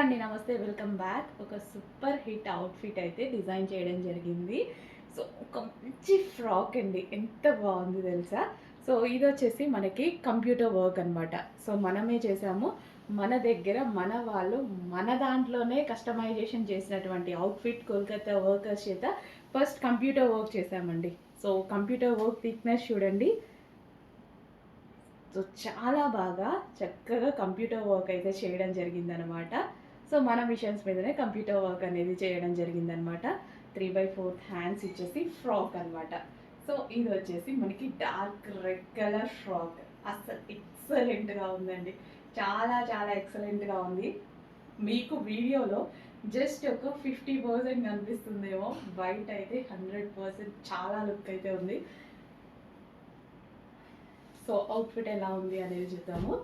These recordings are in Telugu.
అండి, నమస్తే, వెల్కమ్ బ్యాక్. ఒక సూపర్ హిట్ అవుట్ఫిట్ అయితే డిజైన్ చేయడం జరిగింది. సో ఒక మంచి ఫ్రాక్ అండి, ఎంత బాగుంది తెలుసా. సో ఇది వచ్చేసి మనకి కంప్యూటర్ వర్క్ అనమాట. సో మనమే చేసాము, మన దగ్గర మన వాళ్ళు మన దాంట్లోనే కస్టమైజేషన్ చేసినటువంటి అవుట్ఫిట్ కోల్కతా వర్కర్స్ చేత ఫస్ట్ కంప్యూటర్ వర్క్ చేసామండి. సో కంప్యూటర్ వర్క్ థిక్నెస్ చూడండి. సో చాలా బాగా చక్కగా కంప్యూటర్ వర్క్ అయితే చేయడం జరిగిందనమాట. సో మన మిషన్స్ మీదనే కంప్యూటర్ వర్క్ అనేది చేయడం జరిగిందనమాట. 3/4 హ్యాండ్స్ ఇచ్చేసి ఫ్రాక్ అనమాట. సో ఇది వచ్చేసి మనకి డార్క్ రెడ్ కలర్ ఫ్రాక్. అసలు ఎక్సలెంట్గా ఉందండి, చాలా చాలా ఎక్సలెంట్గా ఉంది. మీకు వీడియోలో జస్ట్ ఒక 50% కనిపిస్తుందేమో, బయట అయితే 100% చాలా లుక్ అయితే ఉంది. సో అవుట్ఫిట్ ఎలా ఉంది అనేది చూద్దాము.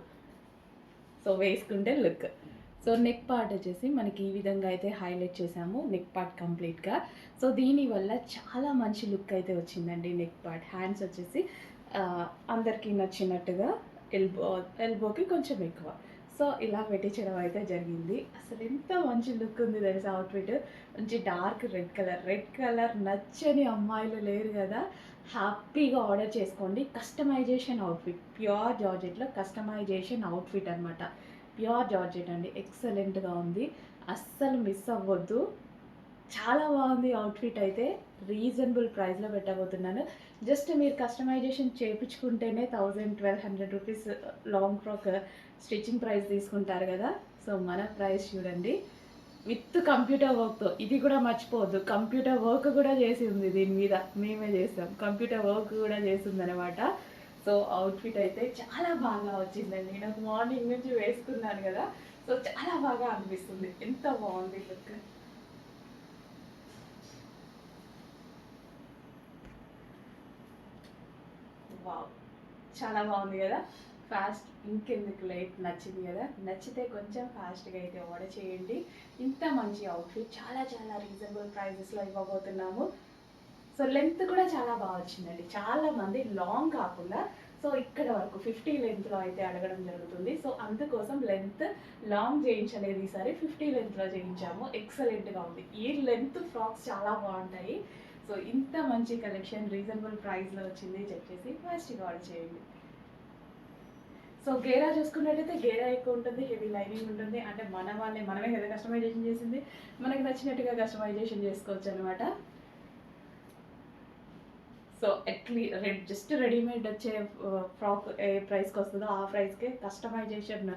సో వేసుకుంటే లుక్. సో నెక్ పార్ట్ వచ్చేసి మనకి ఈ విధంగా అయితే హైలైట్ చేసాము, నెక్ పార్ట్ కంప్లీట్గా. సో దీనివల్ల చాలా మంచి లుక్ అయితే వచ్చిందండి నెక్ పార్ట్. హ్యాండ్స్ వచ్చేసి అందరికీ నచ్చినట్టుగా ఎల్బోకి కొంచెం ఎక్కువ. సో ఇలా పెట్టించడం అయితే జరిగింది. అసలు ఎంత మంచి లుక్ ఉంది తెలుసా అవుట్ఫిట్. మంచి డార్క్ రెడ్ కలర్ నచ్చని అమ్మాయిలు లేరు కదా, హ్యాపీగా ఆర్డర్ చేసుకోండి. కస్టమైజేషన్ అవుట్ఫిట్, ప్యూర్ జార్జెట్లో కస్టమైజేషన్ అవుట్ఫిట్ అనమాట. ప్యూర్ జార్జెట్ అండి, ఎక్సలెంట్గా ఉంది, అస్సలు మిస్ అవ్వద్దు. చాలా బాగుంది అవుట్ఫిట్ అయితే. రీజనబుల్ ప్రైస్లో పెట్టబోతున్నాను. జస్ట్ మీరు కస్టమైజేషన్ చేయించుకుంటేనే 1000-1200 rupees long frock stitching price తీసుకుంటారు కదా. సో మన ప్రైస్ చూడండి, విత్ కంప్యూటర్ వర్క్తో. ఇది కూడా మర్చిపోవద్దు, కంప్యూటర్ వర్క్ కూడా చేసి ఉంది దీని మీద, మేమే చేసాం, కంప్యూటర్ వర్క్ కూడా చేసింది అనమాట. సో అవుట్ఫిట్ అయితే చాలా బాగా వచ్చిందండి. నాకు మార్నింగ్ నుంచి వేసుకున్నాను కదా, సో చాలా బాగా అనిపిస్తుంది. ఎంత బాగుంది లుక్. వావ్, చాలా బాగుంది కదా. ఫాస్ట్ ఇంకెందుకు లేట్, నచ్చింది కదా. నచ్చితే కొంచెం ఫాస్ట్గా అయితే ఆర్డర్ చేయండి. ఇంత మంచి అవుట్ఫిట్ చాలా చాలా రీజనబుల్ ప్రైజెస్లో ఇవ్వబోతున్నాము. సో లెంత్ కూడా చాలా బాగా వచ్చిందండి. చాలా మంది లాంగ్ కాకుండా సో ఇక్కడ వరకు 50 లెంత్లో అయితే అడగడం జరుగుతుంది. సో అందుకోసం లెంత్ లాంగ్ చేయించలేదు, ఈసారి 50 లెంత్లో చేయించాము. ఎక్సలెంట్గా ఉంది. ఈ లెంత్ ఫ్రాక్స్ చాలా బాగుంటాయి. సో ఇంత మంచి కలెక్షన్ రీజనబుల్ ప్రైస్లో వచ్చింది. చెక్ చేసి ఫాస్ట్గా ఆర్డర్ చేయండి. సో గేరా చూసుకున్నట్టయితే గేరా ఎక్కువ ఉంటుంది, హెవీ లైనింగ్ ఉంటుంది. అంటే మనమే కదా కస్టమైజేషన్ చేసింది, మనకి నచ్చినట్టుగా కస్టమైజేషన్ చేసుకోవచ్చు అనమాట. సో జస్ట్ రెడీమేడ్ వచ్చే ఫ్రాక్ ఏ ప్రైస్కి వస్తుందో ఆ ప్రైస్కే కస్టమైజేషన్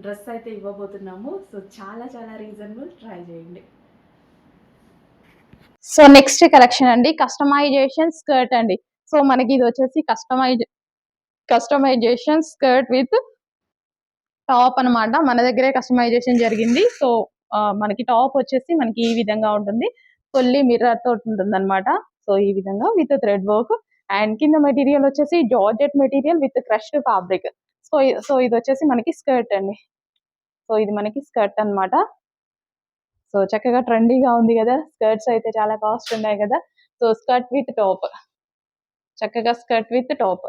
డ్రెస్ అయితే ఇవ్వబోతున్నాము. సో చాలా చాలా రీజనబుల్, ట్రై చేయండి. సో నెక్స్ట్ కలెక్షన్ అండి, కస్టమైజేషన్ స్కర్ట్ అండి. సో మనకి ఇది వచ్చేసి కస్టమైజేషన్ స్కర్ట్ విత్ టాప్ అనమాట. మన దగ్గరే కస్టమైజేషన్ జరిగింది. సో మనకి టాప్ వచ్చేసి మనకి ఈ విధంగా ఉంటుంది, ఫుల్లీ మిర్రర్ తోటి ఉంటుంది అనమాట. సో ఈ విధంగా విత్ థ్రెడ్ వర్క్, అండ్ కింద మెటీరియల్ వచ్చేసి georgette material with crushed fabric. So ఇది వచ్చేసి మనకి స్కర్ట్ అండి. సో ఇది మనకి స్కర్ట్ అనమాట. సో చక్కగా ట్రెండీగా ఉంది కదా, స్కర్ట్స్ అయితే చాలా కాస్ట్ ఉన్నాయి కదా. సో స్కర్ట్ విత్ టాప్, చక్కగా skirt with top.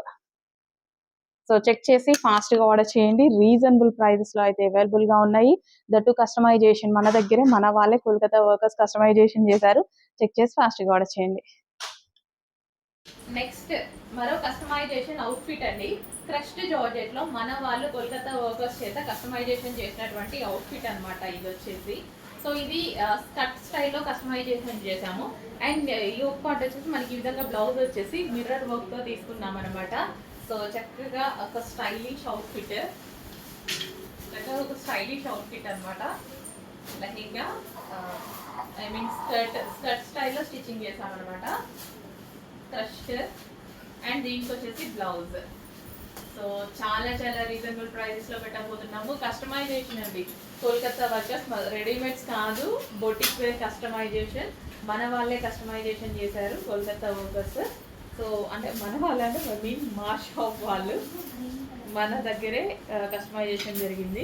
So check చేసి ఫాస్ట్ గా ఆర్డర్ చేయండి. రీజనబుల్ ప్రైజెస్ లో అయితే అవైలబుల్ గా ఉన్నాయి. దట్టు కస్టమైజేషన్ మన దగ్గరే, మన వాళ్ళే కోల్కతా వర్కర్స్ కస్టమైజేషన్ చేశారు. చెక్ చేసి ఫాస్ట్ గా ఆర్డర్ చేయండి. నెక్స్ట్ మరో కస్టమైజేషన్ అవుట్ఫిట్ అండి. క్రష్డ్ జార్జెట్ లో మన వాళ్ళు కోల్కతా వర్కర్స్ చేత కస్టమైజేషన్ చేసినటువంటి అవుట్ఫిట్ అనమాట ఇది వచ్చేసి. సో ఇది స్కర్ట్ స్టైల్లో కస్టమైజేషన్ చేసాము. అండ్ యోక్ పార్ట్ వచ్చేసి మనకి ఈ విధంగా బ్లౌజ్ వచ్చేసి మిర్రర్ వర్క్ తో తీసుకున్నాం అనమాట. సో చక్కగా ఒక స్టైలిష్ అవుట్ఫిట్, అనమాట. లెహంగా ఐ మీన్ స్కర్ట్ స్టైల్లో స్టిచ్చింగ్ చేసామన్నమాట. క్రష్డ్ అండ్ దీనికి వచ్చేసి బ్లౌజ్. సో చాలా చాలా రీజనబుల్ ప్రైజెస్ లో పెట్టబోతున్నాము. కస్టమైజేషన్ అండి, కోల్కతా వర్కర్స్, రెడీమేడ్స్ కాదు, బొటిక్ వేర్ కస్టమైజేషన్. మన వాళ్ళే కస్టమైజేషన్ చేశారు కోల్కతా వర్కర్స్. సో అంటే మన వాళ్ళంటే మీన్ మా షాప్ వాళ్ళు, మన దగ్గరే కస్టమైజేషన్ జరిగింది.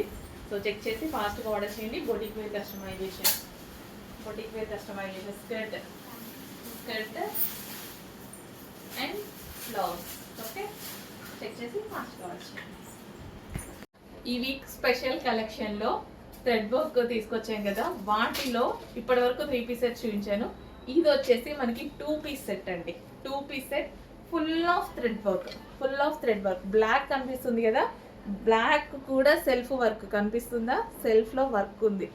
సో చెక్ చేసి ఫాస్ట్గా ఆర్డర్ చేయండి. Boutique wear customization skirt and blouse. Okay, check చేసి ఫాస్ట్గా ఆర్డర్ చేయండి. ఈ వీక్ స్పెషల్ కలెక్షన్లో థ్రెడ్ వర్క్ తీసుకొచ్చాం కదా, వాటిలో ఇప్పటి వరకు 3 పీస్ సెట్ చూపించాను. ఇది వచ్చేసి మనకి 2 పీస్ సెట్ అండి. 2 piece set full of thread work. Black కనిపిస్తుంది కదా, బ్లాక్ కూడా సెల్ఫ్ వర్క్ కనిపిస్తుందా, సెల్ఫ్లో వర్క్ ఉంది.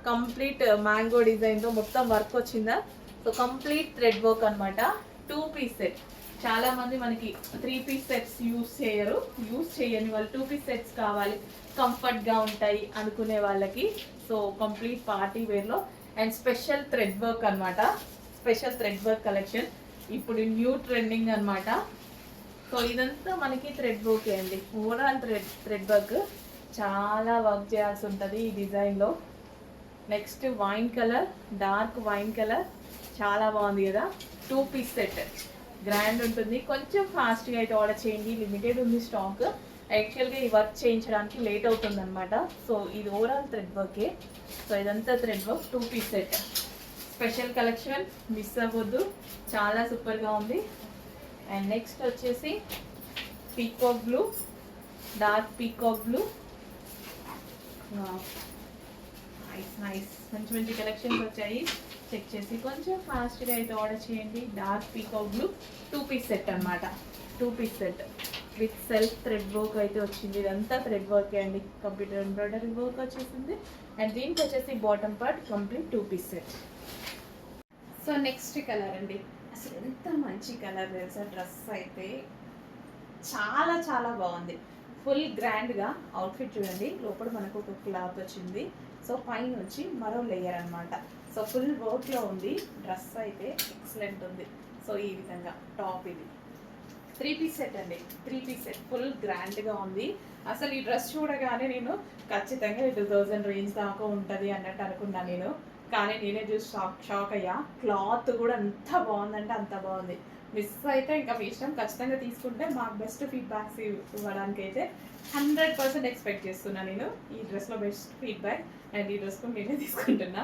కంప్లీట్ మ్యాంగో డిజైన్తో మొత్తం వర్క్ వచ్చిందా. సో కంప్లీట్ థ్రెడ్ వర్క్ అనమాట. 2 పీస్ సెట్. చాలా మంది మనకి 3 పీస్ సెట్స్ యూజ్ చేయని వాళ్ళు 2 పీస్ సెట్స్ కావాలి, కంఫర్ట్గా ఉంటాయి అనుకునే వాళ్ళకి. సో కంప్లీట్ పార్టీ వేర్లో అండ్ స్పెషల్ థ్రెడ్ వర్క్ అనమాట. స్పెషల్ థ్రెడ్ వర్క్ కలెక్షన్ ఇప్పుడు న్యూ ట్రెండింగ్ అనమాట. సో ఇదంతా మనకి థ్రెడ్ వర్క్ అండి. ఓవరాల్ థ్రెడ్ వర్క్ చాలా వర్క్ చేయాల్సి ఉంటుంది ఈ డిజైన్లో. Next wine colour, dark wine colour, చాలా బాగుంది కదా. 2 పీస్ సెట్ గ్రాండ్ ఉంటుంది. కొంచెం ఫాస్ట్గా అయితే ఆర్డర్ చేయండి, లిమిటెడ్ ఉంది స్టాక్. యాక్చువల్గా ఈ వర్క్ చేయించడానికి లేట్ అవుతుంది అనమాట. సో ఇది ఓవరాల్ థ్రెడ్ వర్కే. సో ఇదంతా thread work 2 piece set. Special collection, miss అవ్వద్దు, చాలా సూపర్గా ఉంది. అండ్ నెక్స్ట్ వచ్చేసి peacock blue, dark peacock blue. Nice మంచి కలెక్షన్స్ వచ్చాయి. చెక్ చేసి కొంచెం ఫాస్ట్గా అయితే ఆర్డర్ చేయండి. Dark peacock blue 2 piece set అనమాట. 2 piece set with self thread work అయితే వచ్చింది. ఇదంతా థ్రెడ్ వర్కే అండి. కంప్యూటర్ ఎంబ్రాయిడరీ వర్క్ వచ్చేసింది. అండ్ దీనికి వచ్చేసి bottom part complete 2 piece set. So next colour అండి. అసలు ఎంత మంచి కలర్ తెలుసా. డ్రెస్ అయితే చాలా చాలా బాగుంది. ఫుల్ గ్రాండ్గా అవుట్ఫిట్ చూడండి. లోపల మనకు ఒక క్లాత్ వచ్చింది. సో పైన వచ్చి మరో లేయర్ అనమాట. సో ఫుల్ వర్క్లో ఉంది. డ్రెస్ అయితే ఎక్సలెంట్ ఉంది. సో ఈ విధంగా టాప్ ఇది 3 పీస్ సెట్ అండి. 3 పీస్ సెట్ ఫుల్ గ్రాండ్గా ఉంది. అసలు ఈ డ్రెస్ చూడగానే నేను ఖచ్చితంగా 2000 రేంజ్ దాకా ఉంటుంది అన్నట్టు అనుకున్నాను నేను. కానీ నేనే చూసి షాక్ అయ్యా. క్లాత్ కూడా అంత బాగుందంటే అంత బాగుంది. మిస్ అయితే ఇంకా మీ ఇష్టం. ఖచ్చితంగా తీసుకుంటే మాకు బెస్ట్ ఫీడ్బ్యాక్స్ ఇవ్వడానికి అయితే 100% ఎక్స్పెక్ట్ చేస్తున్నాను నేను. ఈ డ్రెస్లో బెస్ట్ ఫీడ్బ్యాక్. అండ్ ఈ డ్రెస్ కూడా నేనే తీసుకుంటున్నా.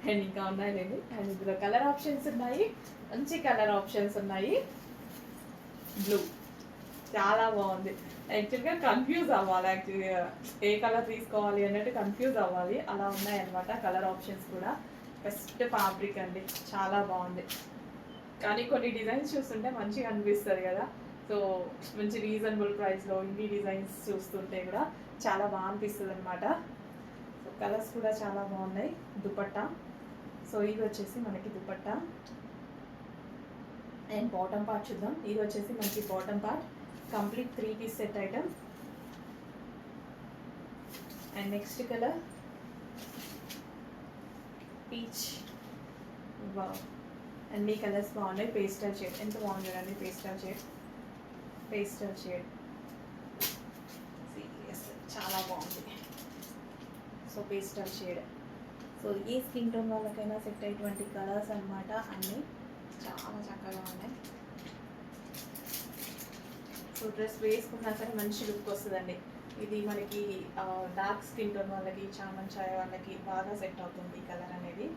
అండ్ ఇంకా ఉన్నాయి లేదు. అండ్ ఇందులో కలర్ ఆప్షన్స్ ఉన్నాయి, మంచి కలర్ ఆప్షన్స్ ఉన్నాయి. బ్లూ చాలా బాగుంది. యాక్చువల్గా కన్ఫ్యూజ్ అవ్వాలి, యాక్చువల్గా ఏ కలర్ తీసుకోవాలి అన్నట్టు కన్ఫ్యూజ్ అవ్వాలి. అలా ఉన్నాయన్నమాట కలర్ ఆప్షన్స్ కూడా. బెస్ట్ ఫ్యాబ్రిక్ అండి, చాలా బాగుంది. కానీ కొన్ని డిజైన్స్ చూస్తుంటే మంచిగా అనిపిస్తుంది కదా. సో మంచి రీజనబుల్ ప్రైస్లో ఇన్ని డిజైన్స్ చూస్తుంటే కూడా చాలా బాగా అనిపిస్తుంది అనమాట. సో కలర్స్ కూడా చాలా బాగున్నాయి. దుపట్టా, సో ఇది వచ్చేసి మనకి దుపట్టా. అండ్ బాటమ్ పార్ట్ చూద్దాం. ఇది వచ్చేసి మనకి bottom part complete 3 piece set item. And next colour peach. Wow, అన్ని కలర్స్ బాగున్నాయి. పేస్టల్ షేడ్ ఎంత బాగుంది చూడండి. పేస్టల్ షేడ్ సీరియస్ చాలా బాగుంది. So pastel shade. సో ఈ స్కిన్ టోన్ వాళ్ళకైనా సెట్ అయ్యేటువంటి కలర్స్ అనమాట. అన్నీ చాలా చక్కగా ఉన్నాయి. సో డ్రెస్ వేసుకున్నా సరే మంచి లుక్ వస్తుందండి. ఇది మనకి డార్క్ స్కిన్ టోన్ వాళ్ళకి, చామన్ ఛాయ వాళ్ళకి బాగా సెట్ అవుతుంది ఈ కలర్ అనేది.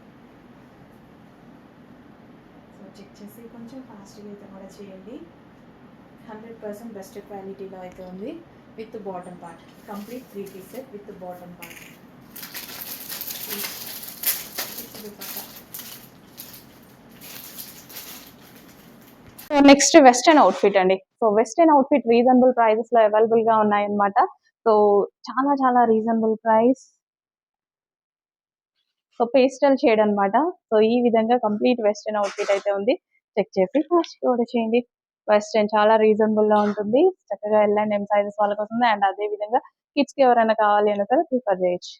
సో చెక్ చేసి కొంచెం ఫాస్ట్గా అయితే కూడా చేయండి. 100% బెస్ట్ క్వాలిటీలో అయితే ఉంది. With bottom part complete 3 piece set with bottom part. So next western outfit అండి. So western outfit reasonable prices లో అవైలబుల్ గా ఉన్నాయన్నమాట. సో చాలా చాలా reasonable price. So pastel shade అన్నమాట. సో ఈ విధంగా కంప్లీట్ వెస్టర్న్ అవుట్ఫిట్ అయితే ఉంది. చెక్ చేసి ఫస్ట్ ఆర్డర్ చేయండి. వెస్టర్న్ చాలా రీజనబుల్ గా ఉంటుంది. చక్కగా L&M సైజెస్ వాళ్ళకి వస్తుంది. అండ్ అదే విధంగా కిడ్స్ కి ఎవరైనా కావాలి అన్న సరే ప్రిఫర్ చేయొచ్చు.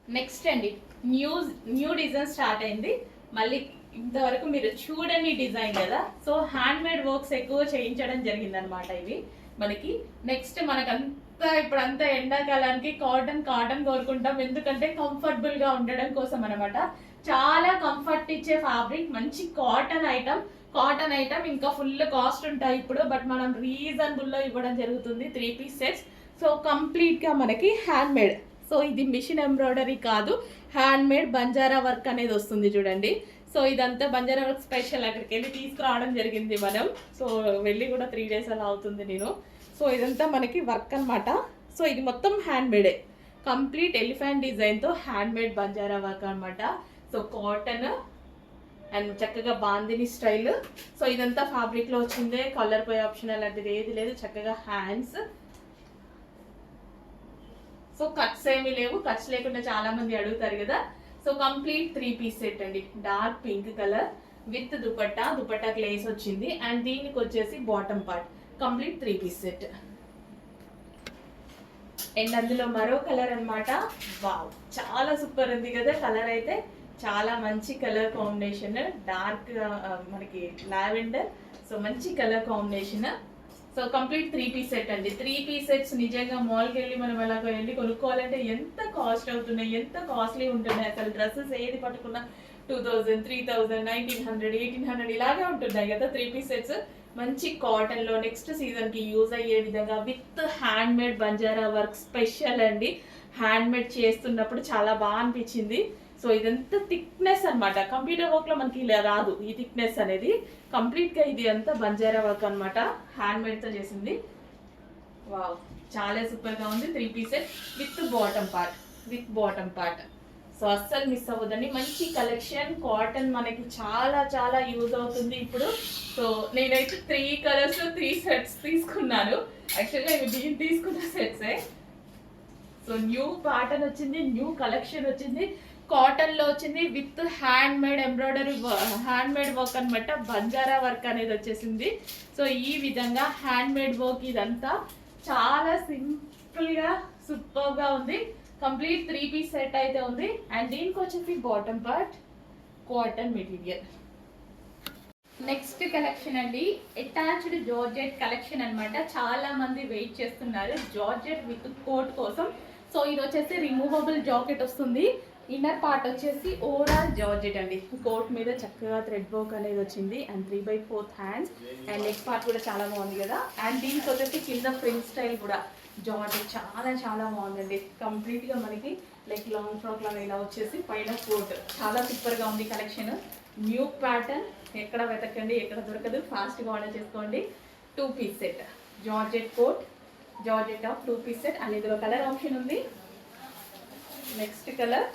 నెక్స్ట్ అండి న్యూ డిజైన్ స్టార్ట్ అయింది. మళ్ళీ ఇంతవరకు మీరు చూడని డిజైన్ కదా. సో హ్యాండ్ మేడ్ వర్క్స్ ఎక్కువ చేయించడం జరిగిందనమాట ఇవి మనకి. నెక్స్ట్ మనకంతా ఇప్పుడంతా ఎండాకాలానికి కాటన్ కోరుకుంటాం. ఎందుకంటే కంఫర్టబుల్గా ఉండడం కోసం అనమాట. చాలా కంఫర్ట్ ఇచ్చే ఫ్యాబ్రిక్, మంచి కాటన్ ఐటమ్ ఇంకా ఫుల్ కాస్ట్ ఉంటాయి ఇప్పుడు. బట్ మనం రీజనబుల్లో ఇవ్వడం జరుగుతుంది. 3 పీస్ సెట్స్. సో కంప్లీట్గా మనకి హ్యాండ్ మేడ్. సో ఇది మిషన్ ఎంబ్రాయిడరీ కాదు, హ్యాండ్ మేడ్ బంజారా వర్క్ అనేది వస్తుంది చూడండి. సో ఇదంతా బంజారా వర్క్ స్పెషల్. అక్కడికి వెళ్ళి తీసుకురావడం జరిగింది మనం. సో వెళ్ళి కూడా 3 days అలా అవుతుంది నేను. సో ఇదంతా మనకి వర్క్ అనమాట. సో ఇది మొత్తం హ్యాండ్ మేడే, కంప్లీట్ ఎలిఫెంట్ డిజైన్తో హ్యాండ్ మేడ్ బంజారా వర్క్ అనమాట. సో కాటన్ అండ్ చక్కగా బాందిని స్టైల్. సో ఇదంతా ఫ్యాబ్రిక్లో వచ్చిందే, కలర్ పోయే ఆప్షన్ అలాంటిది ఏది లేదు. చక్కగా హ్యాండ్స్, సో కట్స్ ఏమీ లేవు. కట్స్ లేకుండా చాలా మంది అడుగుతారు కదా. సో కంప్లీట్ 3 పీస్ సెట్ అండి. డార్క్ పింక్ కలర్ విత్ దుపట్టాకి లేస్ వచ్చింది. అండ్ దీనికి వచ్చేసి bottom part. Complete 3 piece set. And అందులో మరో కలర్ అన్నమాట. వావ్, చాలా సూపర్ ఉంది కదా. కలర్ అయితే చాలా మంచి కలర్ కాంబినేషన్. డార్క్ మనకి లావెండర్. సో మంచి colour combination. So complete 3 piece set అండి. 3 పీస్ సెట్స్ నిజంగా మాల్కి వెళ్ళి మనం ఎలా వెళ్ళి కొనుక్కోవాలంటే ఎంత కాస్ట్ అవుతున్నాయి, ఎంత కాస్ట్లీ ఉంటున్నాయి. అసలు డ్రెస్సెస్ ఏది పట్టుకున్నా 2000, 3000, 1900, 1800 ఇలాగే ఉంటున్నాయి కదా 3 పీస్ సెట్స్. మంచి కాటన్లో నెక్స్ట్ సీజన్కి యూజ్ అయ్యే విధంగా with hand made Banjara work special అండి. హ్యాండ్ మేడ్ చేస్తున్నప్పుడు చాలా బాగా అనిపించింది. సో ఇదంతా థిక్నెస్ అనమాట. కంప్యూటర్ వర్క్లో మనకి ఇలా రాదు ఈ థిక్నెస్ అనేది. కంప్లీట్గా ఇది అంతా బంజారా వర్క్ అనమాట, హ్యాండ్ మేడ్తో చేసింది. వావ్, చాలా సూపర్గా ఉంది. 3 piece set with bottom part. So అస్సలు మిస్ అవ్వదండి. మంచి కలెక్షన్. కాటన్ మనకి చాలా చాలా యూజ్ అవుతుంది ఇప్పుడు. సో నేనైతే 3 కలర్స్ 3 సెట్స్ తీసుకున్నాను. యాక్చువల్గా ఇవి నేను తీసుకున్న సెట్సే. సో న్యూ ప్యాటర్న్ వచ్చింది, న్యూ కలెక్షన్ వచ్చింది. కాటన్లో వచ్చింది with hand made embroidery, hand made work అనమాట. బంజారా వర్క్ అనేది వచ్చేసింది. సో ఈ విధంగా హ్యాండ్ మేడ్ వర్క్ ఇదంతా చాలా సింపుల్గా సూపర్గా ఉంది. కంప్లీట్ 3 పీస్ సెట్ అయితే ఉంది. అండ్ దీనికి వచ్చేసి bottom part cotton material. Next collection అండి, అటాచ్డ్ జార్జెట్ కలెక్షన్ అనమాట. చాలా మంది వెయిట్ చేస్తున్నారు జార్జెట్ విత్ కోట్ కోసం. సో ఇది వచ్చేసి రిమూవబుల్ జాకెట్ వస్తుంది. ఇన్నర్ పార్ట్ వచ్చేసి ఓవరాల్ జార్జెట్ అండి. కోట్ మీద చక్కగా థ్రెడ్ వర్క్ అనేది వచ్చింది. And 3/4 hands. And neck part కూడా చాలా బాగుంది కదా. అండ్ దీనికి వచ్చేసి కింద ఫ్రిల్ స్టైల్ కూడా జార్జెట్ చాలా చాలా బాగుందండి. కంప్లీట్గా మనకి లైక్ లాంగ్ ఫ్రాక్ లాగా ఇలా వచ్చేసి పైన కోట్ చాలా సూపర్గా ఉంది కలెక్షన్. న్యూ ప్యాటర్న్, ఎక్కడ వెతకండి, ఎక్కడ దొరకదు. ఫాస్ట్గా ఆర్డర్ చేసుకోండి. 2 piece set georgette coat, georgette top 2 piece set. And ఇందులో కలర్ ఆప్షన్ ఉంది. నెక్స్ట్ కలర్,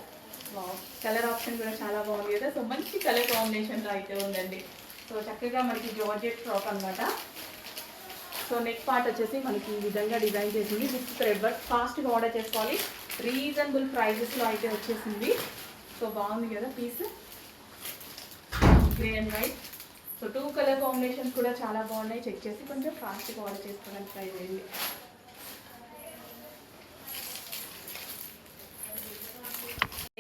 కలర్ ఆప్షన్ కూడా చాలా బాగుంది కదా. సో మంచి కలర్ కాంబినేషన్లో అయితే ఉందండి. సో చక్కగా మనకి జార్జెట్ ఫ్రాక్ అనమాట. సో నెక్ పార్ట్ వచ్చేసి మనకి ఈ విధంగా డిజైన్ చేసింది విత్ థ్రెడ్ వర్క్. ఫాస్ట్గా ఆర్డర్ చేసుకోవాలి. రీజనబుల్ ప్రైజెస్లో అయితే వచ్చేసింది. సో బాగుంది కదా piece, grey and white. So 2 colour combinations కూడా చాలా బాగున్నాయి. చెక్ చేసి కొంచెం ఫాస్ట్గా ఆర్డర్ చేసుకోవడానికి ట్రై చేయండి.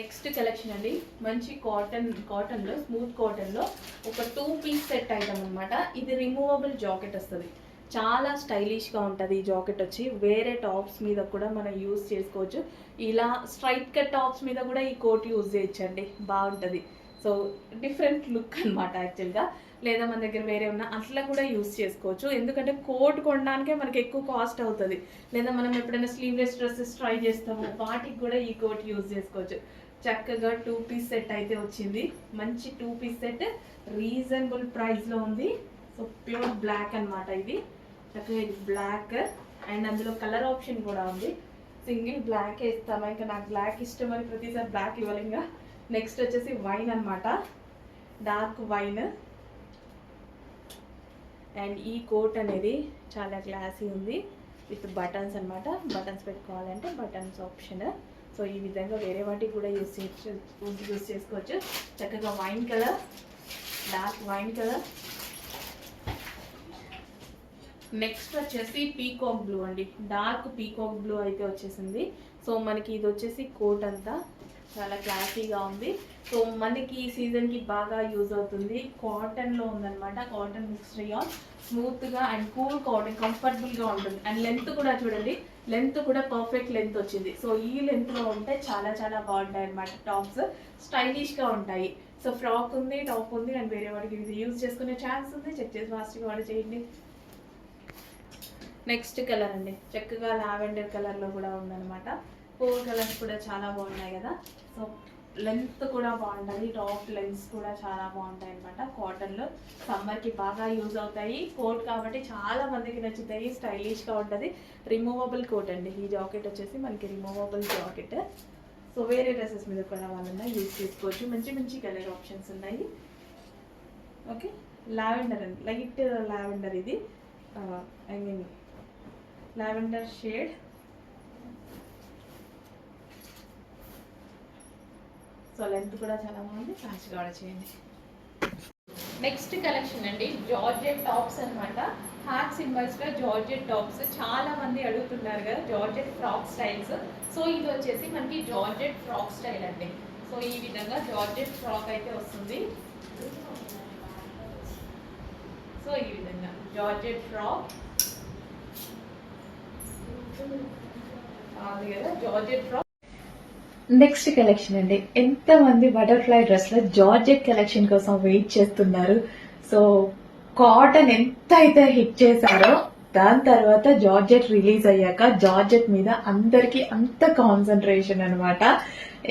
నెక్స్ట్ కలెక్షన్ అండి, మంచి కాటన్లో స్మూత్ కాటన్లో ఒక 2 పీస్ సెట్ ఐటమ్ అనమాట. ఇది రిమూవబుల్ జాకెట్ వస్తుంది. చాలా స్టైలిష్గా ఉంటుంది ఈ జాకెట్ వచ్చి. వేరే టాప్స్ మీద కూడా మనం యూజ్ చేసుకోవచ్చు. ఇలా స్ట్రైట్ కట్ టాప్స్ మీద కూడా ఈ కోట్ యూజ్ చేయొచ్చండి, బాగుంటుంది. సో డిఫరెంట్ లుక్ అనమాట యాక్చువల్గా. లేదా మన దగ్గర వేరే ఉన్న అట్లా కూడా యూజ్ చేసుకోవచ్చు. ఎందుకంటే కోట్ కొనడానికే మనకి ఎక్కువ కాస్ట్ అవుతుంది. లేదా మనం ఎప్పుడైనా స్లీవ్లెస్ డ్రెస్సెస్ ట్రై చేస్తాము, వాటికి కూడా ఈ కోట్ యూజ్ చేసుకోవచ్చు. చక్కగా 2 పీస్ సెట్ అయితే వచ్చింది. మంచి 2 పీస్ సెట్ రీజనబుల్ ప్రైస్లో ఉంది. సో ప్యూర్ బ్లాక్ అనమాట ఇది. చక్కగా ఇది బ్లాక్. అండ్ అందులో కలర్ ఆప్షన్ కూడా ఉంది. సింగిల్ బ్లాక్ వేస్తామా, ఇంకా నాకు బ్లాక్ ఇష్టమని ప్రతిసారి బ్లాక్ ఇవ్వలేంగా. నెక్స్ట్ వచ్చేసి వైన్ అనమాట, డార్క్ వైన్. అండ్ ఈ కోట్ అనేది చాలా క్లాసీ ఉంది విత్ బటన్స్ అనమాట. బటన్స్ పెట్టుకోవాలంటే బటన్స్ ఆప్షన్. సో ఈ విధంగా వేరే వాటికి కూడా యూజ్ చేసుకోవచ్చు. చక్కగా wine colour, dark wine colour. Next వచ్చేసి పీకాక్ బ్లూ అండి, డార్క్ పీకాక్ బ్లూ అయితే వచ్చేసింది. సో మనకి ఇది వచ్చేసి కోట్ అంతా చాలా క్లాసీగా ఉంది. సో మనకి ఈ సీజన్కి బాగా యూజ్ అవుతుంది. కాటన్లో ఉందన్నమాట. కాటన్ మిక్స్ రియాన్, స్మూత్గా అండ్ కూల్ కాటన్, కంఫర్టబుల్గా ఉంటుంది. అండ్ లెంత్ కూడా చూడండి, లెంత్ కూడా పర్ఫెక్ట్ లెంత్ వచ్చింది. సో ఈ లెంత్లో ఉంటే చాలా చాలా బాగుంటాయి అన్నమాట. టాప్స్ స్టైలిష్గా ఉంటాయి. సో ఫ్రాక్ ఉంది, టాప్ ఉంది, అండ్ వేరే వాటికి ఇది యూజ్ చేసుకునే ఛాన్స్ ఉంది. చెక్ చేసి ఫాస్ట్గా ఆర్డర్ చేయండి. నెక్స్ట్ కలర్ అండి, చక్కగా లావెండర్ కలర్లో కూడా ఉందన్నమాట. 4 కలర్స్ కూడా చాలా బాగున్నాయి కదా. సో లెంత్ కూడా బాగుంటుంది, టాప్ లెంత్స్ కూడా చాలా బాగుంటాయి అనమాట. కాటన్లో సమ్మర్కి బాగా యూజ్ అవుతాయి. కోట్ కాబట్టి చాలా మందికి నచ్చుతాయి, స్టైలిష్గా ఉంటుంది. రిమూవబుల్ కోట్ అండి. ఈ జాకెట్ వచ్చేసి మనకి రిమూవబుల్ జాకెట్. సో వేరే డ్రెస్సెస్ మీద కూడా వాళ్ళన్నా యూజ్ చేసుకోవచ్చు. మంచి మంచి కలర్ ఆప్షన్స్ ఉన్నాయి. ఓకే, లావెండర్ అండి, లైట్ లావెండర్ ఇది, I mean lavender shade. So length కూడా చాలా బాగుంది, ఫాస్ట్గా ఆర్డర్ చేయండి. నెక్స్ట్ కలెక్షన్ అండి, జార్జెట్ టాప్స్ అనమాట. హార్ట్ సింబల్స్గా జార్జెట్ టాప్స్ చాలా మంది అడుగుతున్నారు కదా, జార్జెట్ ఫ్రాక్ స్టైల్స్. సో ఇది వచ్చేసి మనకి జార్జెట్ ఫ్రాక్ స్టైల్ అండి. సో ఈ విధంగా జార్జెట్ ఫ్రాక్ అయితే వస్తుంది. సో ఈ విధంగా జార్జెట్ ఫ్రాక్ అది కదా, జార్జెట్ ఫ్రాక్. నెక్స్ట్ కలెక్షన్ అండి, ఎంతమంది బటర్ఫ్లై డ్రెస్లో జార్జెట్ కలెక్షన్ కోసం వెయిట్ చేస్తున్నారు. సో కాటన్ ఎంత అయితే హిట్ చేశారో, దాని తర్వాత జార్జెట్ రిలీజ్ అయ్యాక జార్జెట్ మీద అందరికి అంత కాన్సన్ట్రేషన్ అనమాట.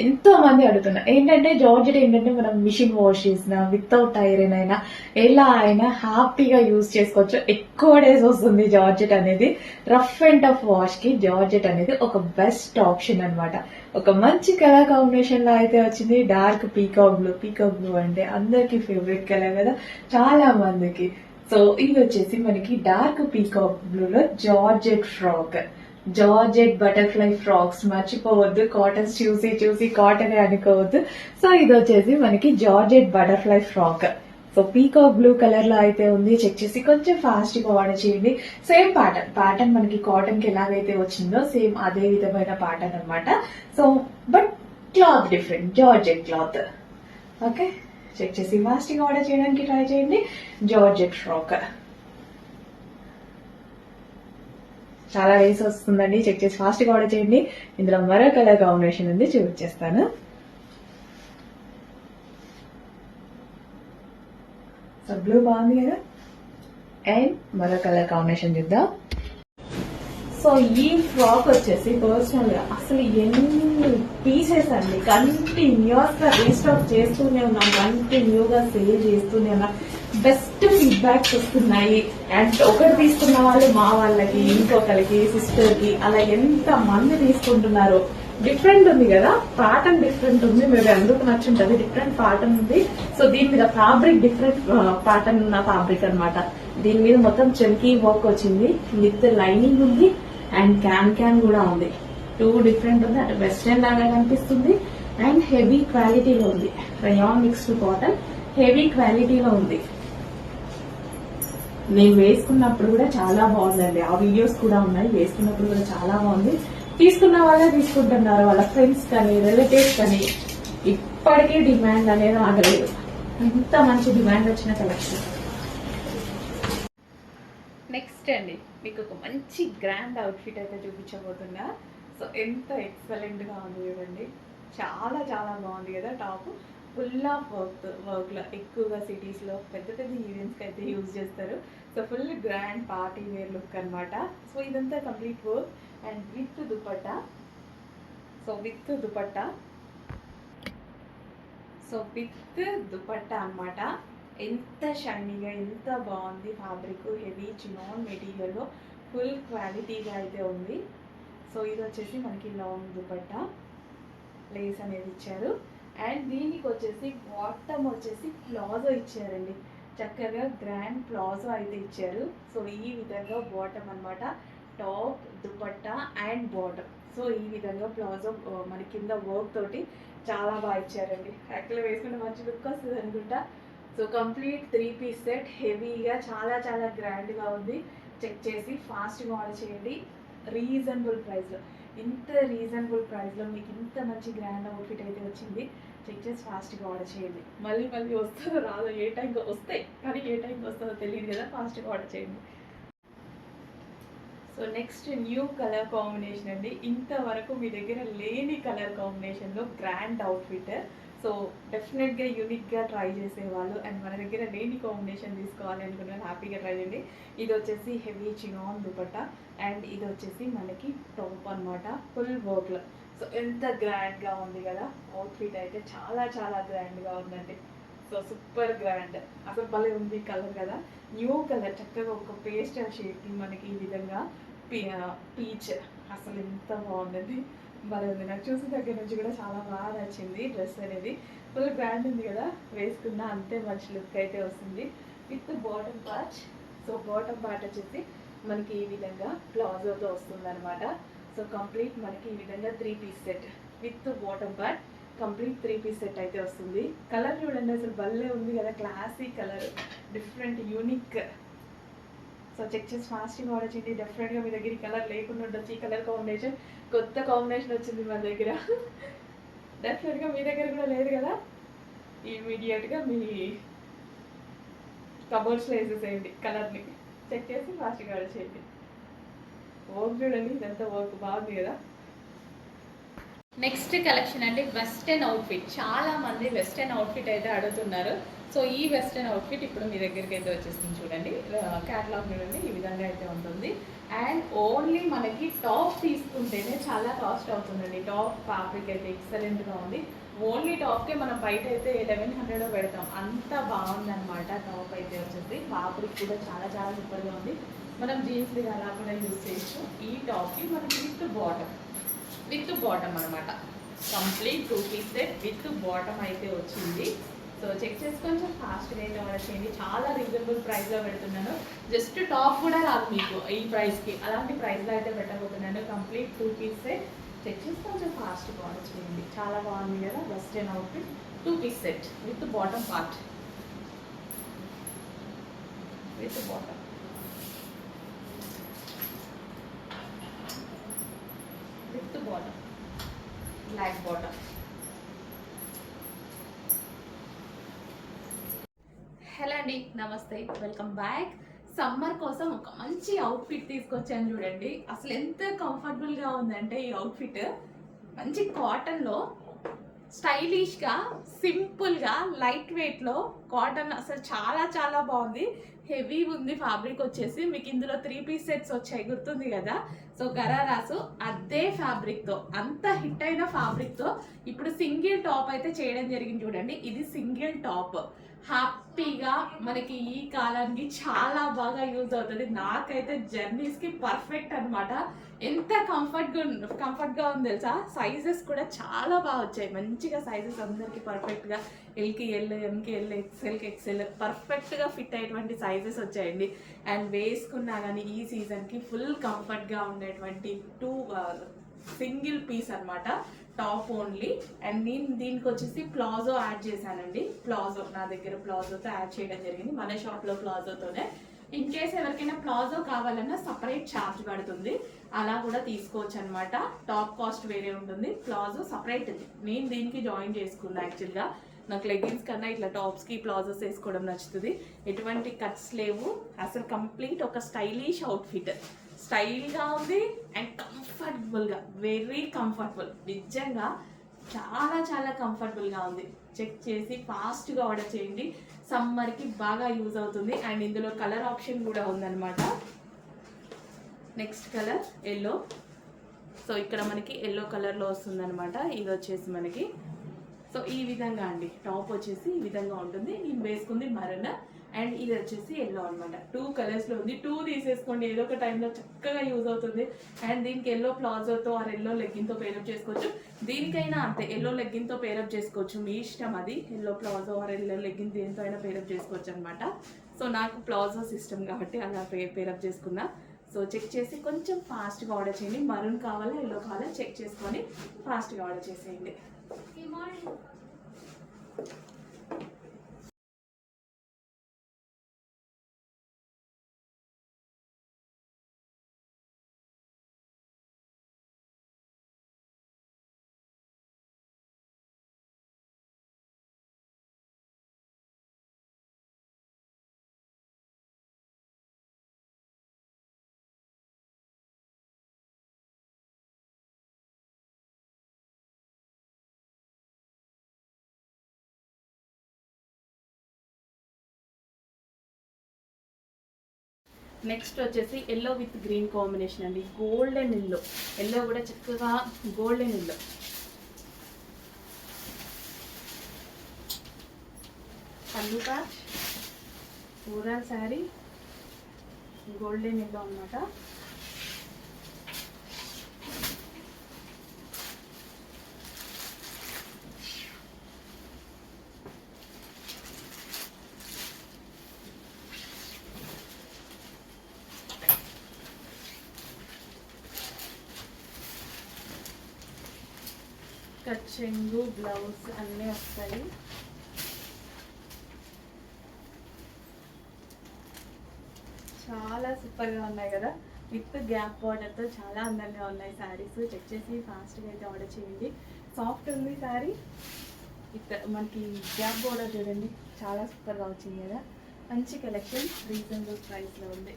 ఎంతో మంది అడుగుతున్నారు. ఏంటంటే జార్జెట్ ఏంటంటే మనం మిషన్ వాష్ చేసిన, వితౌట్ ఐరన్ అయినా, ఎలా అయినా హ్యాపీగా యూజ్ చేసుకోవచ్చు. ఎక్కువ డేస్ వస్తుంది జార్జెట్ అనేది. రఫ్ అండ్ టఫ్ వాష్ కి జార్జెట్ అనేది ఒక బెస్ట్ ఆప్షన్ అనమాట. ఒక మంచి కలర్ కాంబినేషన్ లో అయితే వచ్చింది, dark peacock blue. Peacock blue అంటే అందరికి ఫేవరెట్ కలర్ కదా చాలా మందికి. సో ఇది వచ్చేసి మనకి డార్క్ పీకాక్ బ్లూ లో georgette frock, georgette butterfly frocks. మర్చిపోవద్దు, కాటన్స్ చూసి చూసి కాటన్ అనుకోవద్దు. సో ఇది వచ్చేసి మనకి georgette butterfly frock. So peacock blue colour లో అయితే ఉంది. చెక్ చేసి కొంచెం ఫాస్ట్ గా ఆర్డర్ చేయండి. సేమ్ ప్యాటర్న్ మనకి కాటన్ కి ఎలాగైతే వచ్చిందో సేమ్ అదే విధమైన ప్యాటర్న్ అనమాట. So but cloth different, georgette cloth. Okay, check చేసి ఫాస్ట్ గా ఆర్డర్ చేయడానికి ట్రై చేయండి. జార్జెట్ ఫ్రాక్ చాలా డేస్ వస్తుందండి, చెక్ చేసి ఫాస్ట్ గా ఆర్డర్ చేయండి. ఇందులో మరో కలర్ కాంబినేషన్ ఉంది, చూపించేస్తాను. సో బ్లూ బాగుంది కదా, అండ్ మరో కలర్ కాంబినేషన్ చూద్దాం. సో ఈ ఫ్రాక్ వచ్చేసి పర్సనల్ గా అసలు ఎన్ని పీసెస్ అండి, కంటిన్యూస్ గా రీస్టాక్ చేస్తూనే ఉన్నాం, కంటిన్యూగా సేల్ చేస్తూనే ఉన్నాం. బెస్ట్ ఫీడ్బ్యాక్స్ వస్తున్నాయి. అండ్ ఒకటి తీసుకున్న వాళ్ళు మా వాళ్ళకి, ఇంకొకరికి, సిస్టర్ కి, అలా ఎంత మంది తీసుకుంటున్నారు. డిఫరెంట్ ఉంది కదా, ప్యాటర్న్ డిఫరెంట్ ఉంది. మీరు ఎందుకు నచ్చుంటది, డిఫరెంట్ ప్యాటర్న్ ఉంది. సో దీని మీద ఫ్యాబ్రిక్ డిఫరెంట్ ప్యాటర్న్ ఉన్న ఫ్యాబ్రిక్ అనమాట. దీని మీద మొత్తం చంకీ వర్క్ వచ్చింది, విత్ లైనింగ్ ఉంది అండ్ క్యాన్ కూడా ఉంది. టూ డిఫరెంట్ ఉంది. అటు వెస్ట్రన్ లాగా కనిపిస్తుంది అండ్ హెవీ క్వాలిటీలో ఉంది. రయాన్ మిక్స్డ్ కాటన్, హెవీ క్వాలిటీలో ఉంది. నేను వేసుకున్నప్పుడు కూడా చాలా బాగుందండి, ఆ వీడియోస్ కూడా ఉన్నాయి. వేసుకున్నప్పుడు కూడా చాలా బాగుంది. తీసుకున్న వాళ్ళే తీసుకుంటున్నారు, వాళ్ళ ఫ్రెండ్స్ కానీ రిలేటివ్స్ కానీ. ఇప్పటికీ డిమాండ్ అనేది ఆగలేదు, ఇంత మంచి డిమాండ్ వచ్చిన కలెక్షన్. నెక్స్ట్ అండి, మీకు ఒక మంచి గ్రాండ్ అవుట్ఫిట్ అయితే చూపించబోతున్నా. సో ఎంత ఎక్సలెంట్ గా ఉంది చూడండి, చాలా చాలా బాగుంది కదా. టాప్ ఫుల్ ఆఫ్ వర్క్లో ఎక్కువగా సిటీస్లో పెద్ద పెద్ద ఈవెంట్స్కి అయితే యూజ్ చేస్తారు. So full grand party wear look అనమాట. సో ఇదంతా complete work and with dupatta. So with dupatta, so with dupatta అనమాట. ఎంత షైనీగా, ఎంత బాగుంది ఫ్యాబ్రిక్. హెవీ చినాన్ మెటీరియల్లో ఫుల్ క్వాలిటీగా అయితే ఉంది. సో ఇది వచ్చేసి మనకి లాంగ్ దుపట్టా, లేస్ అనేది ఇచ్చారు. అండ్ దీనికి వచ్చేసి బాటమ్ వచ్చేసి ప్లాజో ఇచ్చారండి, చక్కగా గ్రాండ్ ప్లాజో అయితే ఇచ్చారు. సో ఈ విధంగా బాటమ్ అనమాట, top dupatta and bottom. So ఈ విధంగా ప్లాజో మన కింద వర్క్ తోటి చాలా బాగా ఇచ్చారండి. యాక్చువల్గా వేసుకుంటే మంచి లుక్ వస్తుంది అనుకుంటా. సో కంప్లీట్ 3 పీస్ సెట్, హెవీగా చాలా చాలా గ్రాండ్గా ఉంది. చెక్ చేసి ఫాస్ట్గా ఆర్డర్ చేయండి. రీజనబుల్ ప్రైస్లో, ఇంత రీజనబుల్ ప్రైస్లో మీకు ఇంత మంచి గ్రాండ్ అవుట్ఫిట్ అయితే వచ్చింది. చెక్ చేసి ఫాస్ట్గా ఆర్డర్ చేయండి. మళ్ళీ వస్తుందో రాదో, ఏ టైంకి వస్తాయి కానీ ఏ టైంకి వస్తుందో తెలియదు కదా, ఫాస్ట్గా ఆర్డర్ చేయండి. So next new colour combination అండి, ఇంతవరకు మీ దగ్గర లేని కలర్ కాంబినేషన్లో గ్రాండ్ అవుట్ఫిట్. సో డెఫినెట్గా యూనిక్గా ట్రై చేసేవాళ్ళు అండ్ మన దగ్గర లేని కాంబినేషన్ తీసుకోవాలి అనుకున్నారు, హ్యాపీగా ట్రై చేయండి. ఇది వచ్చేసి హెవీ చినాన్ దుపట్టా అండ్ ఇది వచ్చేసి మనకి టాప్ అనమాట, ఫుల్ వర్క్లో. సో ఎంత గ్రాండ్గా ఉంది కదా అవుట్ఫిట్ అయితే, చాలా చాలా గ్రాండ్గా ఉందండి. సో సూపర్ గ్రాండ్, అసలు భలే ఉంది కలర్ కదా, న్యూ కలర్, చక్కగా ఒక పేస్టల్ షేడ్కి మనకి ఈ విధంగా పీచ్, అసలు ఎంత బాగుందండి, భలే ఉంది. నాకు చూసిన దగ్గర నుంచి కూడా చాలా బాగా నచ్చింది డ్రెస్ అనేది. ఫుల్ గ్రాండ్ ఉంది కదా, వేసుకున్న అంతే మంచి లుక్ అయితే వస్తుంది. With bottom part. So bottom part వచ్చేసి మనకి ఈ విధంగా ప్లాజోతో వస్తుంది అనమాట. సో కంప్లీట్ మనకి ఈ విధంగా 3 piece set with bottom part, complete 3 piece set అయితే వస్తుంది. కలర్ చూడండి అసలు భలే ఉంది కదా, classy colour, different unique. So check చేసి ఫాస్ట్గా ఆర్డర్ చేయండి. డెఫినెట్గా మీ దగ్గర ఈ కలర్ లేకుండా ఉండొచ్చు. ఈ కలర్ కాంబినేషన్ కొత్త కాంబినేషన్ వచ్చింది మన దగ్గర. డెఫినెట్గా మీ దగ్గర కూడా లేదు కదా, ఇమీడియట్గా మీ కబోర్డ్స్లో వేసేసేయండి కలర్ని. చెక్ చేసి ఫాస్ట్గా ఆర్డర్ చేయండి. వర్క్ చూడండి, ఇదంతా వర్క్ బాగుంది కదా. నెక్స్ట్ కలెక్షన్ అండి వెస్టర్న్ అవుట్ఫిట్. చాలా మంది వెస్టర్న్ అవుట్ఫిట్ అయితే అడుగుతున్నారు. సో ఈ వెస్టర్న్ అవుట్ఫిట్ ఇప్పుడు మీ దగ్గరికి అయితే వచ్చేసింది చూడండి. క్యాటలాగ్ చూడండి, ఈ విధంగా అయితే ఉంటుంది. అండ్ ఓన్లీ మనకి టాప్ తీసుకుంటేనే చాలా కాస్ట్ అవుతుందండి. టాప్ ఫ్యాబ్రిక్ అయితే ఎక్సలెంట్గా ఉంది. ఓన్లీ టాప్కే మనం బయట అయితే 1100 పెడతాం, అంత బాగుందన్నమాట. టాప్ అయితే వచ్చేసి ఫ్యాబ్రిక్ కూడా చాలా చాలా సూపర్గా ఉంది. మనం జీన్స్ అలా కూడా యూజ్ చేయొచ్చు. ఈ టాప్కి మనకి విత్ బాటమ్ అనమాట. Complete 2 piece set with bottom అయితే వచ్చింది. సో చెక్ చేసి కొంచెం ఫాస్ట్గా అయితే ఆర్డర్ చేయండి. చాలా రీజనబుల్ ప్రైస్లో పెడుతున్నాను. జస్ట్ టాప్ కూడా రాదు మీకు ఈ ప్రైస్కి, అలాంటి ప్రైస్లో అయితే పెట్టబోతున్నాను. Complete 2 piece set. చెక్ చేసి కొంచెం ఫాస్ట్గా ఆర్డర్ చేయండి. చాలా బాగుంది కదా western outfit. 2 piece set with bottom part, with bottom. With bottom, black bottom. Hello అండి, నమస్తే, వెల్కమ్ బ్యాక్. సమ్మర్ కోసం ఒక మంచి అవుట్ఫిట్ తీసుకొచ్చాను చూడండి. అసలు ఎంత కంఫర్టబుల్గా ఉందంటే ఈ అవుట్ఫిట్, మంచి కాటన్లో స్టైలిష్గా, సింపుల్గా, లైట్ వెయిట్లో కాటన్, అసలు చాలా చాలా బాగుంది. హెవీ ఉంది ఫ్యాబ్రిక్ వచ్చేసి. మీకు ఇందులో 3 పీస్ సెట్స్ వచ్చాయి, గుర్తుంది కదా. సో గరారాసు అదే ఫ్యాబ్రిక్తో, అంత హిట్ అయిన ఫ్యాబ్రిక్తో ఇప్పుడు సింగిల్ టాప్ అయితే చేయడం జరిగింది చూడండి. ఇది సింగిల్ టాప్, హ్యాపీగా మనకి ఈ కాలానికి చాలా బాగా యూజ్ అవుతుంది. నాకైతే జర్నీస్కి పర్ఫెక్ట్ అనమాట. ఎంత కంఫర్ట్గా ఉంది తెలుసా. సైజెస్ కూడా చాలా బాగా వచ్చాయి, మంచిగా సైజెస్ అందరికీ పర్ఫెక్ట్గా. ఎల్కి ఎల్, ఎంకి ఎల్, ఎక్స్ఎల్కి ఎక్స్ఎల్ పర్ఫెక్ట్గా ఫిట్ అయ్యేటువంటి సైజెస్ వచ్చాయండి. అండ్ వేసుకున్నా కానీ ఈ సీజన్కి ఫుల్ కంఫర్ట్గా ఉండేటువంటి సింగిల్ పీస్ అనమాట, టాప్ ఓన్లీ. అండ్ నేను దీనికి వచ్చేసి ప్లాజో యాడ్ చేశానండి. ప్లాజో నా దగ్గర ప్లాజోతో యాడ్ చేయడం జరిగింది, మన షాప్లో ప్లాజోతోనే. ఇన్ కేస్ ఎవరికైనా ప్లాజో కావాలన్నా సపరేట్ ఛార్జ్ పడుతుంది, అలా కూడా తీసుకోవచ్చు అనమాట. టాప్ కాస్ట్ వేరే ఉంటుంది, ప్లాజో సపరేట్. నేను దీనికి జాయిన్ చేసుకున్నా యాక్చువల్గా. నాకు లెగ్గిన్స్ కన్నా ఇట్లా టాప్స్కి ప్లాజోస్ వేసుకోవడం నచ్చుతుంది. ఎటువంటి కట్స్ లేవు, అసలు కంప్లీట్ ఒక స్టైలిష్ అవుట్ఫిట్. స్టైల్గా ఉంది అండ్ కంఫర్టబుల్గా, వెరీ కంఫర్టబుల్, నిజంగా చాలా చాలా కంఫర్టబుల్గా ఉంది. చెక్ చేసి ఫాస్ట్గా ఆర్డర్ చేయండి, సమ్మర్కి బాగా యూజ్ అవుతుంది. అండ్ ఇందులో కలర్ ఆప్షన్ కూడా ఉందన్నమాట. Next colour yellow. సో ఇక్కడ మనకి ఎల్లో కలర్లో వస్తుందన్నమాట. ఇది వచ్చేసి మనకి సో ఈ విధంగా అండి, టాప్ వచ్చేసి ఈ విధంగా ఉంటుంది. నేను వేసుకుంది మరన్, అండ్ ఇది వచ్చేసి ఎల్లో అనమాట. 2 కలర్స్లో ఉంది. 2 తీసేసుకోండి, ఏదో ఒక టైంలో చక్కగా యూజ్ అవుతుంది. అండ్ దీనికి ఎల్లో ప్లాజోతో ఆర్ ఎల్లో లెగ్గిన్తో పేరప్ చేసుకోవచ్చు. దీనికైనా అంతే, ఎల్లో లెగ్గిన్తో పేరప్ చేసుకోవచ్చు, మీ ఇష్టం అది. Yellow palazzo or yellow legging దేనితో అయినా పేరప్ చేసుకోవచ్చు అనమాట. సో నాకు ప్లాజో సిస్టమ్ కాబట్టి అలా పేరప్ చేసుకున్నా. సో చెక్ చేసి కొంచెం ఫాస్ట్గా ఆర్డర్ చేయండి. మరూన్ కావాలా ఎల్లో కావాలా చెక్ చేసుకొని ఫాస్ట్గా ఆర్డర్ చేసేయండి. నెక్స్ట్ వచ్చేసి ఎల్లో విత్ గ్రీన్ కాంబినేషన్ అండి, గోల్డెన్ ఎల్లో. ఎల్లో కూడా చక్కగా గోల్డెన్ ఎల్లో. పళ్ళు patch, overall sari golden yellow అన్నమాట. చెంగు బ్లౌజ్ అన్నీ వస్తాయి. చాలా సూపర్గా ఉన్నాయి కదా, విత్ గ్యాప్ బార్డర్తో చాలా అందంగా ఉన్నాయి శారీస్. చెక్ చేసి ఫాస్ట్గా అయితే ఆర్డర్ చేయండి. సాఫ్ట్ ఉంది శారీ, విత్ మనకి గ్యాప్ బార్డర్ చూడండి, చాలా సూపర్గా వచ్చింది కదా. మంచి కలెక్షన్, రీజనబుల్ ప్రైస్లో ఉంది.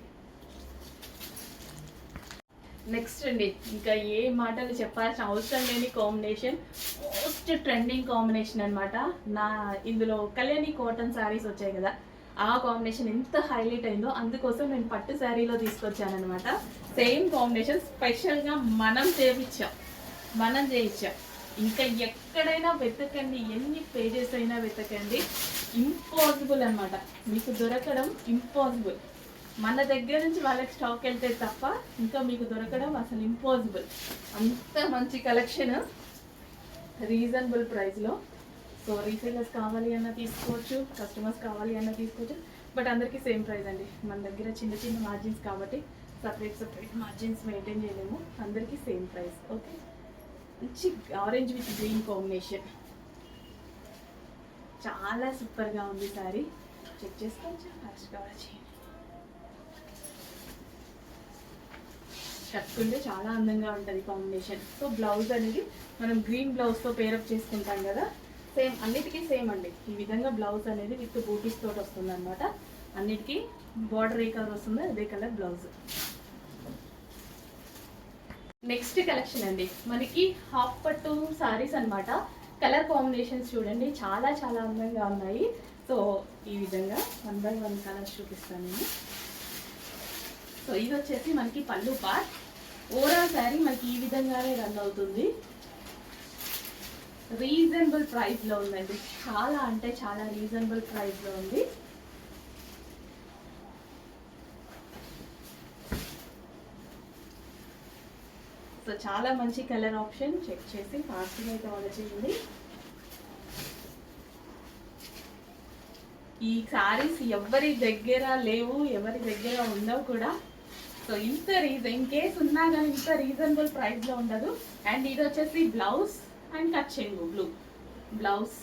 నెక్స్ట్ అండి, ఇంకా ఏ మాటలు చెప్పాల్సిన అవసరం లేని కాంబినేషన్, మోస్ట్ ట్రెండింగ్ కాంబినేషన్ అనమాట. ఇందులో కళ్యాణి కాటన్ శారీస్ వచ్చాయి కదా, ఆ కాంబినేషన్ ఎంత హైలైట్ అయిందో అందుకోసం నేను పట్టు శారీలో తీసుకొచ్చాను అనమాట. సేమ్ కాంబినేషన్ స్పెషల్గా మనం చేయించాం. ఇంకా ఎక్కడైనా వెతకండి, ఎన్ని పేజెస్ అయినా వెతకండి, ఇంపాసిబుల్ అనమాట, మీకు దొరకడం ఇంపాసిబుల్. మన దగ్గర నుంచి వాళ్ళకి స్టాక్ వెళ్తే తప్ప ఇంకా మీకు దొరకడం అసలు ఇంపాసిబుల్. అంత మంచి కలెక్షన్ రీజనబుల్ ప్రైస్లో. సో రీసేలర్స్ కావాలి అన్న తీసుకోవచ్చు, కస్టమర్స్ కావాలి అన్న తీసుకోవచ్చు, బట్ అందరికీ సేమ్ ప్రైస్ అండి. మన దగ్గర చిన్న చిన్న మార్జిన్స్ కాబట్టి సపరేట్ మార్జిన్స్ మెయింటైన్ చేయలేము, అందరికీ సేమ్ ప్రైస్. ఓకే, మంచి ఆరెంజ్ విత్ గ్రీన్ కాంబినేషన్, చాలా సూపర్గా ఉంది శారీ. చెక్ చేసుకోవచ్చు, ఫాస్ట్గా చేయండి. కట్టుకుంటే చాలా అందంగా ఉంటుంది కాంబినేషన్. సో బ్లౌజ్ అనేది మనం గ్రీన్ బ్లౌజ్తో పేరప్ చేసుకుంటాం కదా, సేమ్ అన్నిటికీ సేమ్ అండి. ఈ విధంగా బ్లౌజ్ అనేది విత్ బూటీస్ తోటి వస్తుంది అనమాట. అన్నిటికీ బార్డర్ ఏ కలర్ వస్తుందో అదే కలర్ బ్లౌజ్. నెక్స్ట్ కలెక్షన్ అండి, మనకి హాఫ్ పట్టు సారీస్ అనమాట. కలర్ కాంబినేషన్స్ చూడండి, చాలా చాలా అందంగా ఉన్నాయి. సో ఈ విధంగా 1 by 1 కలర్స్ చూపిస్తాను నేను. సో ఇది వచ్చేసి మనకి పళ్ళు పార్ట్. ఓవరాల్ శారీ మనకి ఈ విధంగానే రన్ అవుతుంది. రీజనబుల్ ప్రైస్లో ఉందండి, చాలా అంటే చాలా రీజనబుల్ ప్రైస్లో ఉంది. సో చాలా మంచి కలర్ ఆప్షన్, చెక్ చేసి ఫాస్ట్గా అయితే ఆర్డర్ చేయండి. ఈ శారీస్ ఎవరి దగ్గర లేవు, ఎవరి దగ్గర ఉండవు కూడా. సో ఇంత ఇన్ కేస్ ఉన్నా కానీ ఇంత రీజనబుల్ ప్రైస్లో ఉండదు. అండ్ ఇది వచ్చేసి బ్లౌజ్ అండ్ కట్ చెంగు బ్లూ బ్లౌజ్